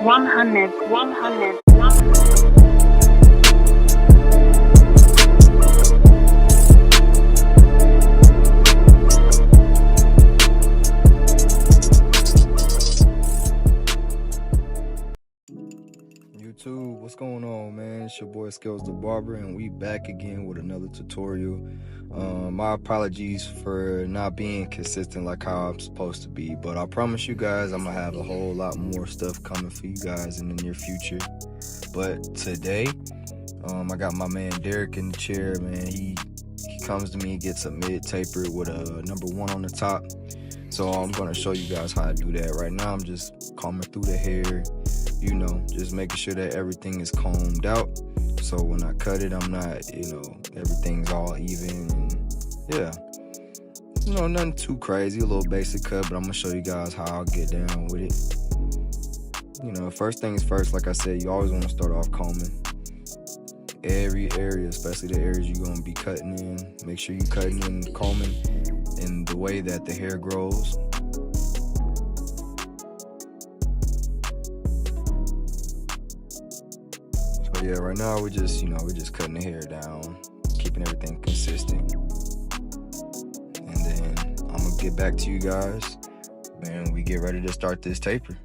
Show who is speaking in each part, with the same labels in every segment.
Speaker 1: 100.
Speaker 2: YouTube, what's going on, man? It's your boy Skills the Barber, and we back again with another tutorial. My apologies for not being consistent like how I'm supposed to be, but I promise you guys I'm gonna have a whole lot more stuff coming for you guys in the near future. But today, I got my man Derek in the chair, man. He comes to me, gets a mid taper with a number 1 on the top. So I'm gonna show you guys how to do that. Right now I'm just combing through the hair, you know, just making sure that everything is combed out. So when I cut it, I'm not, everything's all even. And yeah, nothing too crazy, a little basic cut, but I'm gonna show you guys how I'll get down with it. First things first, like I said, you always want to start off combing every area, especially the areas you're gonna be cutting in. Make sure you're cutting and combing in the way that the hair grows. So yeah, right now we're just cutting the hair down, keeping everything consistent. And then I'm gonna get back to you guys when we get ready to start this taper.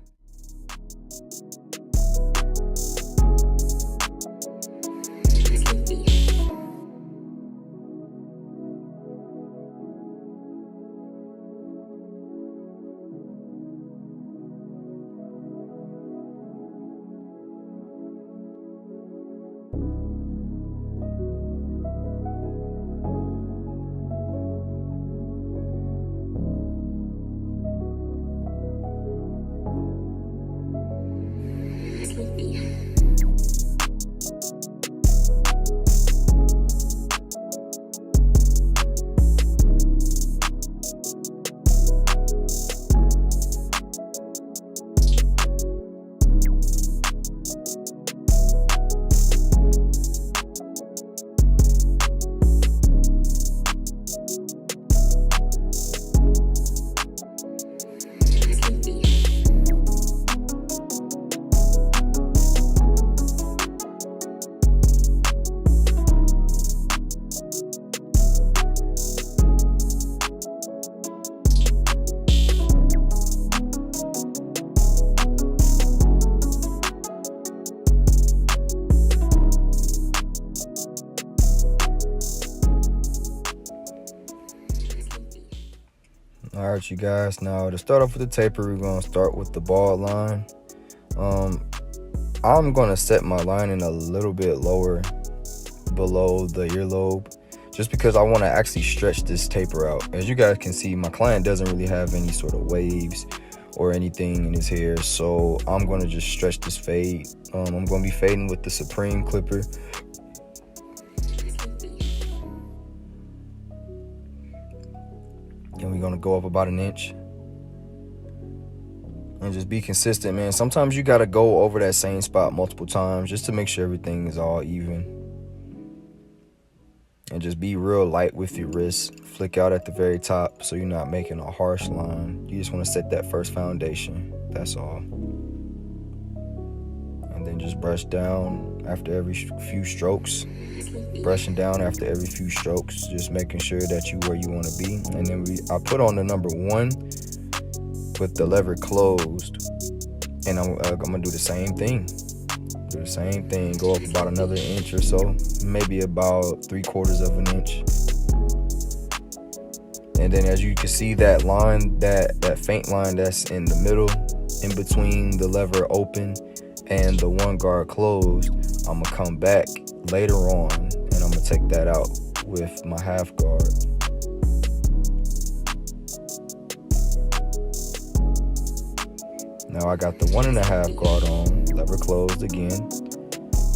Speaker 2: Alright, you guys, now to start off with the taper, we're going to start with the bald line. I'm going to set my lining a little bit lower below the earlobe, just because I want to actually stretch this taper out. As you guys can see, my client doesn't really have any sort of waves or anything in his hair, so I'm going to just stretch this fade. I'm going to be fading with the Supreme clipper. And we're gonna go up about 1 inch and just be consistent, man. Sometimes you gotta go over that same spot multiple times just to make sure everything is all even. And just be real light with your wrist. Flick out at the very top so you're not making a harsh line. You just want to set that first foundation, that's all. And then just brush down after every few strokes. Brushing down after every few strokes, just making sure that you where you want to be. And then I put on the number 1 with the lever closed, and I'm gonna do the same thing. Go up about another inch or so, maybe about 3/4 of an inch. And then as you can see, that line, that faint line that's in the middle, in between the lever open and the 1 guard closed, I'm gonna come back later on and I'm gonna take that out with my half guard. Now I got the 1.5 guard on, lever closed again,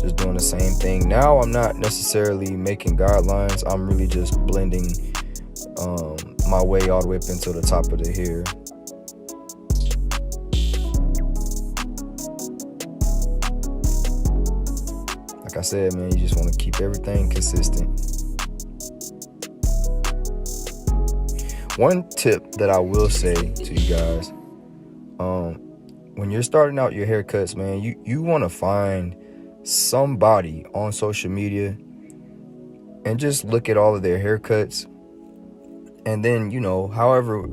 Speaker 2: just doing the same thing. Now I'm not necessarily making guidelines, I'm really just blending my way all the way up into the top of the hair. Like I said, man, you just want to keep everything consistent. One tip that I will say to you guys, when you're starting out your haircuts, man, you want to find somebody on social media and just look at all of their haircuts, and then, you know, however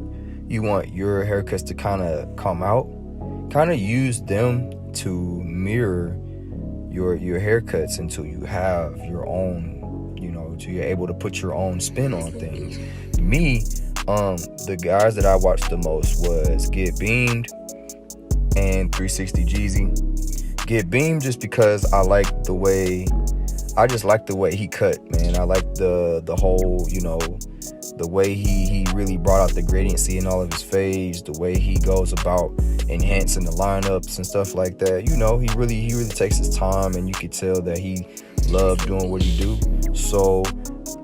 Speaker 2: you want your haircuts to kind of come out, kind of use them to mirror your haircuts until you have your own, you know, till you're able to put your own spin on things. Me, the guys that I watched the most was Get Beamed and 360 Jeezy. Get Beamed just because I just like the way he cut, man. I like the whole, you know, the way he really brought out the gradiency in all of his fades, the way he goes about enhancing the lineups and stuff like that. You know, he really takes his time, and you could tell that he loved doing what he do. So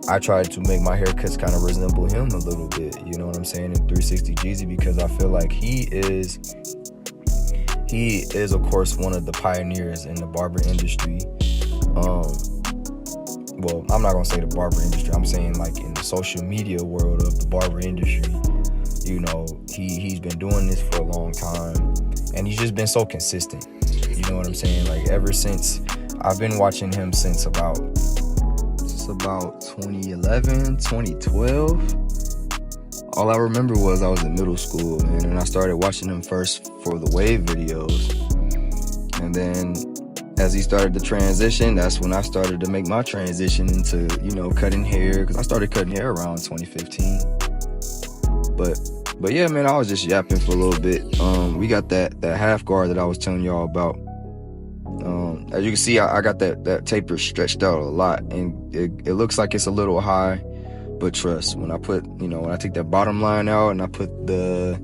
Speaker 2: I tried to make my haircuts kind of resemble him a little bit, you know what I'm saying, in 360 Jeezy, because I feel like he is of course one of the pioneers in the barber industry. Well, I'm not gonna say the barber industry, I'm saying like in the social media world of the barber industry. You know, he's been doing this for a long time, and he's just been so consistent. You know what I'm saying? Like, ever since, I've been watching him since about 2011, 2012. All I remember was I was in middle school, man, and I started watching him first for the wave videos. And then as he started to transition, that's when I started to make my transition into, you know, cutting hair, because I started cutting hair around 2015. But yeah, man, I was just yapping for a little bit. We got that half guard that I was telling y'all about. As you can see, I got that taper stretched out a lot, and it looks like it's a little high, but trust, when I take that bottom line out and I put the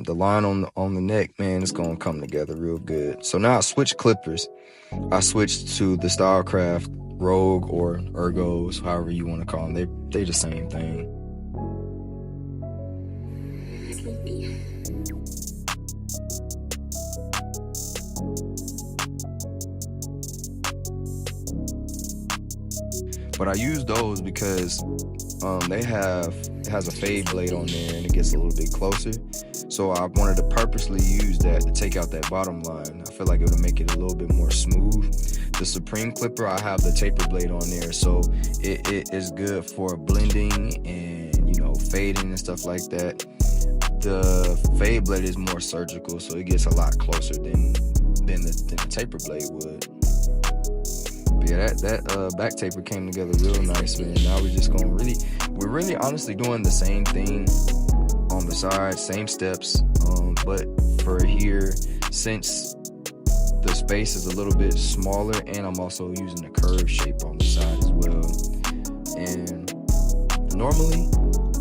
Speaker 2: line on the neck, man, it's gonna come together real good. So now I switched clippers. I switched to the Stylecraft Rogue or Ergos, however you want to call them. They the same thing. But I use those because it has a fade blade on there, and it gets a little bit closer. So I wanted to purposely use that to take out that bottom line. I feel like it would make it a little bit more smooth. The Supreme clipper, I have the taper blade on there, so it is good for blending and, you know, fading and stuff like that. The fade blade is more surgical, so it gets a lot closer than the taper blade would. But yeah, that back taper came together real nice, man. Now we're really honestly doing the same thing on the side, same steps, but for here, since the space is a little bit smaller, and I'm also using the curve shape on the side as well. And normally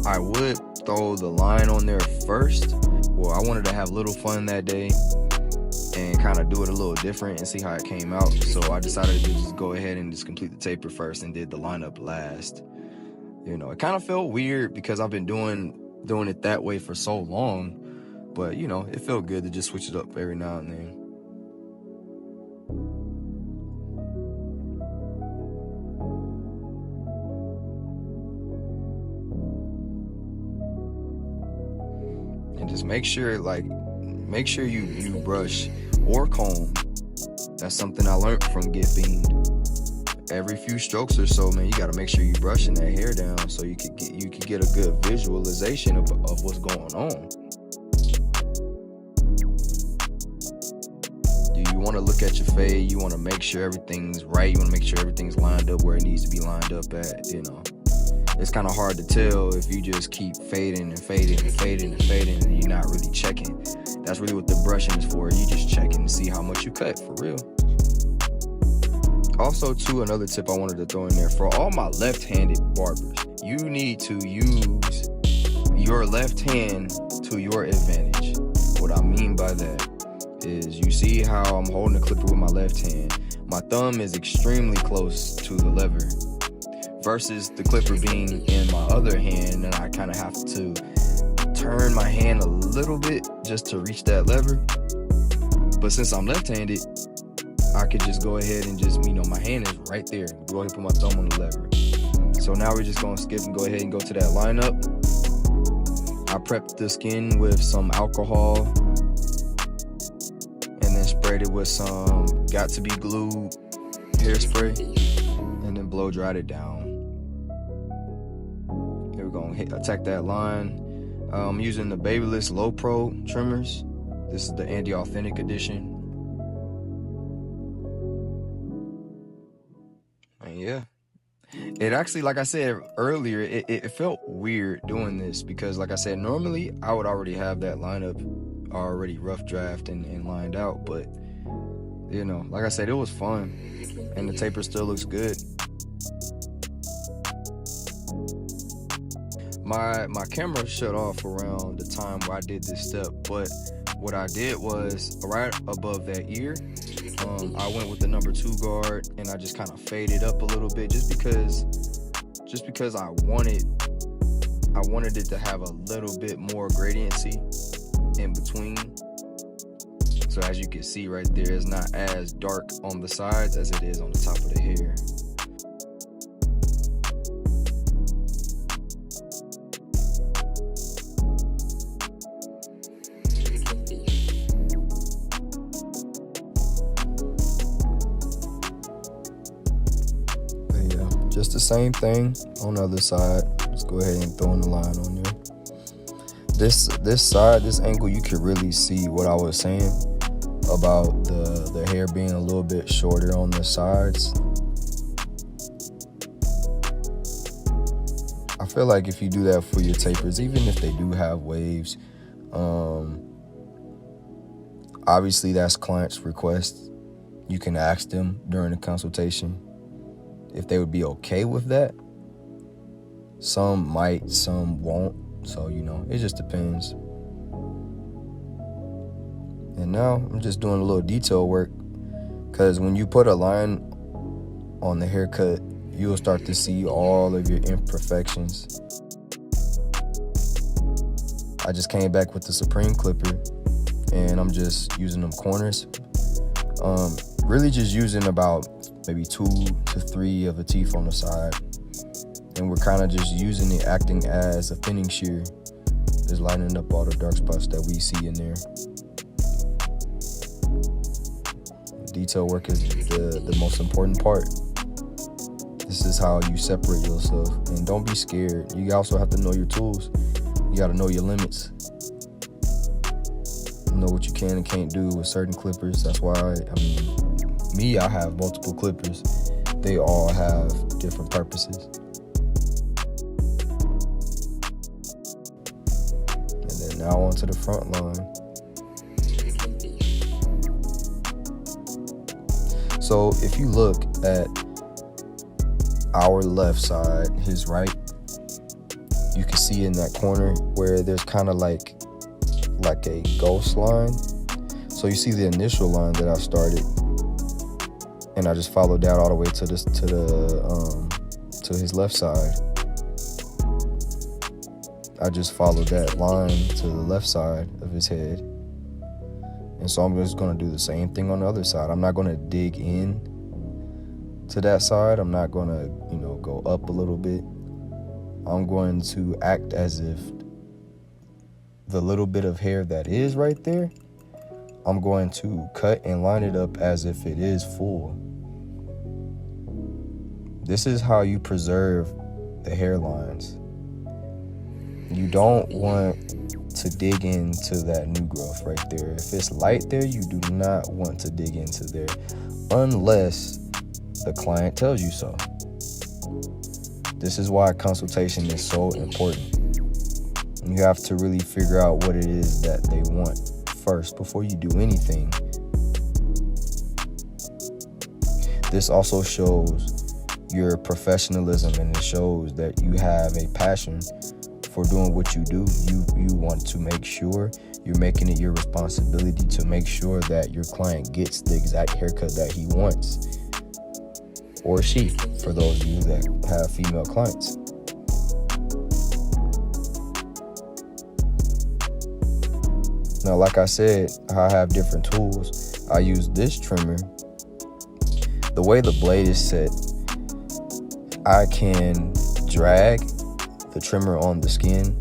Speaker 2: I would throw the line on there first. Well, I wanted to have a little fun that day and kind of do it a little different and see how it came out. So I decided to just go ahead and just complete the taper first and did the lineup last. You know, it kind of felt weird because I've been doing it that way for so long, but, you know, it felt good to just switch it up every now and then. And just make sure you brush or comb. That's something I learned from Get Beamed. Every few strokes or so, man, you gotta make sure you're brushing that hair down so you could get a good visualization of what's going on. You want to look at your fade, you want to make sure everything's right, you want to make sure everything's lined up where it needs to be lined up at, you know. It's kind of hard to tell if you just keep fading and fading and fading and fading and you're not really checking. That's really what the brushing is for. You just checking to see how much you cut, for real. Also, too, another tip I wanted to throw in there, for all my left-handed barbers, you need to use your left hand to your advantage. What I mean by that is, you see how I'm holding the clipper with my left hand. My thumb is extremely close to the lever versus the clipper being in my other hand, and I kind of have to turn my hand a little bit just to reach that lever. But since I'm left-handed, I could just go ahead and just, you know, my hand is right there. Go ahead and put my thumb on the lever. So now we're just gonna skip and go ahead and go to that lineup. I prepped the skin with some alcohol sprayed it with some got to be glued hairspray and then blow dried it down. Here we're gonna attack that line. I'm using the Babyless Low Pro trimmers. This is the Anti-Authentic edition. And yeah, it actually, like I said earlier, it felt weird doing this because, like I said, normally I would already have that lineup already rough draft and lined out, but you know, like I said, it was fun and the taper still looks good. My camera shut off around the time where I did this step, but what I did was right above that ear, I went with the number 2 guard and I just kind of faded up a little bit just because I wanted it to have a little bit more gradiency in between. So as you can see right there, it's not as dark on the sides as it is on the top of the hair. Just the same thing on the other side. Let's go ahead and throw in the line on there. This side, this angle, you can really see what I was saying about the hair being a little bit shorter on the sides. I feel like if you do that for your tapers, even if they do have waves, obviously that's client's request. You can ask them during the consultation if they would be okay with that. Some might, some won't. So, you know, it just depends. And now I'm just doing a little detail work, because when you put a line on the haircut, you'll start to see all of your imperfections. I just came back with the Supreme clipper and I'm just using them corners. Really just using about maybe 2 to 3 of the teeth on the side, and we're kind of just using it, acting as a thinning shear, just lining up all the dark spots that we see in there. Detail work is the most important part. This is how you separate yourself, and don't be scared. You also have to know your tools. You got to know your limits. Know what you can and can't do with certain clippers. That's why I have multiple clippers. They all have different purposes. And then now onto the front line. So if you look at our left side, his right, you can see in that corner where there's kind of like a ghost line. So you see the initial line that I started, and I just followed that all the way to his left side. I just followed that line to the left side of his head. And so I'm just gonna do the same thing on the other side. I'm not gonna dig in to that side. I'm not gonna, go up a little bit. I'm going to act as if the little bit of hair that is right there, I'm going to cut and line it up as if it is full. This is how you preserve the hairlines. You don't want to dig into that new growth right there. If it's light there, you do not want to dig into there unless the client tells you so. This is why consultation is so important. You have to really figure out what it is that they want first before you do anything. This also shows your professionalism, and it shows that you have a passion for doing what you do. You want to make sure you're making it your responsibility to make sure that your client gets the exact haircut that he wants, or she, for those of you that have female clients. Now, like I said, I have different tools. I use this trimmer. The way the blade is set, I can drag the trimmer on the skin,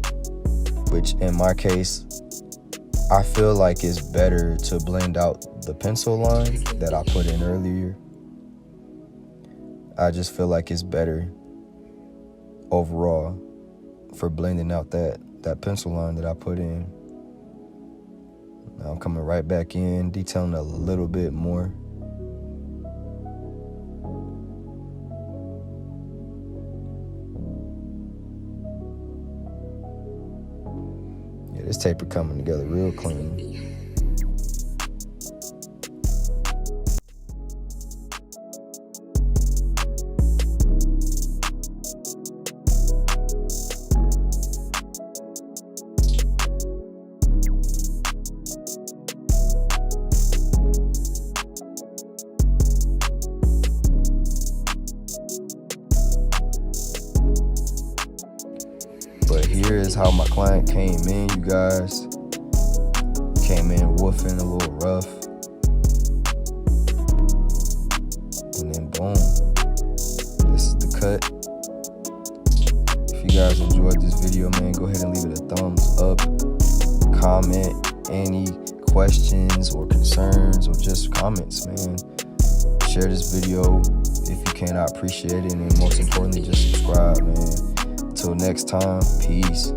Speaker 2: which in my case, I feel like it's better to blend out the pencil line that I put in earlier. I just feel like it's better overall for blending out that pencil line that I put in. Now I'm coming right back in, detailing a little bit more. Yeah, this taper coming together real clean. But here is how my client came in, you guys. Came in woofing, a little rough. And then boom. This is the cut. If you guys enjoyed this video, man, go ahead and leave it a thumbs up. Comment any questions or concerns or just comments, man. Share this video if you can. I appreciate it. And most importantly, just subscribe, man. Until next time, peace.